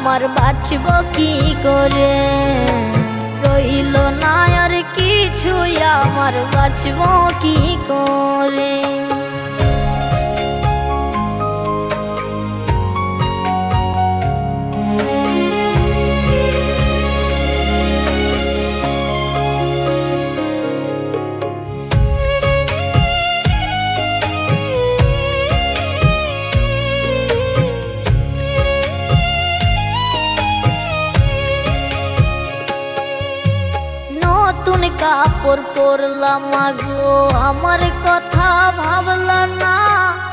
আমার বাঁচব কি করে। রইল না আর কিছুই, আমার বাঁচব কি করে। নতুন কাপড় পরলাম গো, আমার কথা ভাবলাম না।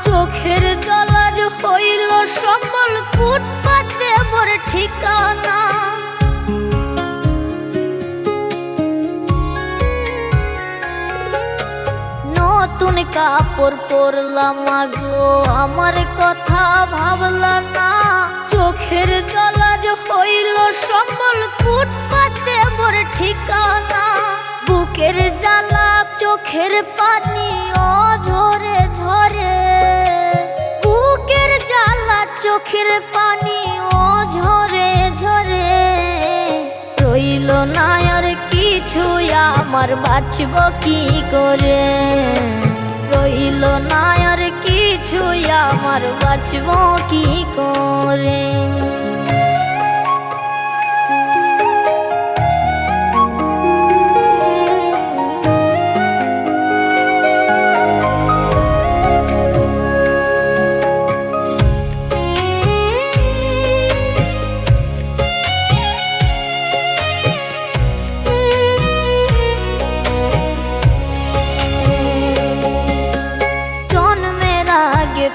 চোখের জল আজ হইল সকল, ফুটপাতে মোর ঠিকানা। নতুন কাপড় পরলাম গো, আমার কথা ভাবলাম না। চোখের জল আজ হইল সকল, ফুটপাতে মোর ঠিকানা। বুকের জ্বালা চোখের পানি ঝরে ঝরে, বুকের জ্বালা চোখের পানি ঝরে ঝরে। রইল না আর কিছু, আমার বাঁচব কি করে। রইল না আর কিছু, আমার বাঁচব কি করে।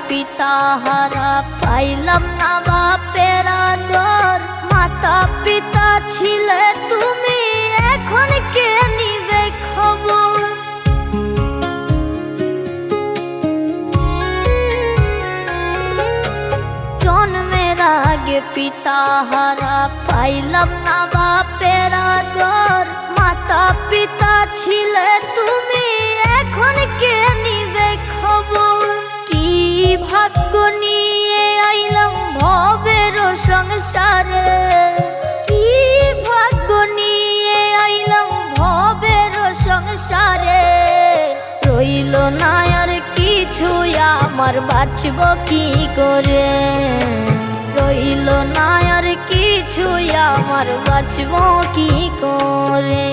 পিতা হারা পাইলাম না বাপের আদর। মাতা পিতা ছিলে তুমি, এখন কে নিবে খবর। জন্মের আগে পিতা হারা পাইলাম না বাপের আদর। মাতা পিতা ছিলে তুমি, এখন কে নিবে খবর। ভাগ্য নিয়ে আইলাম ভবের সংসারে, কি ভাগ্য নিয়ে আইলাম ভবের সংসারে। রইল না আর কিছু, আমার বাঁচব কি করে। রইল না আর কিছু, আমার বাঁচব কি করে।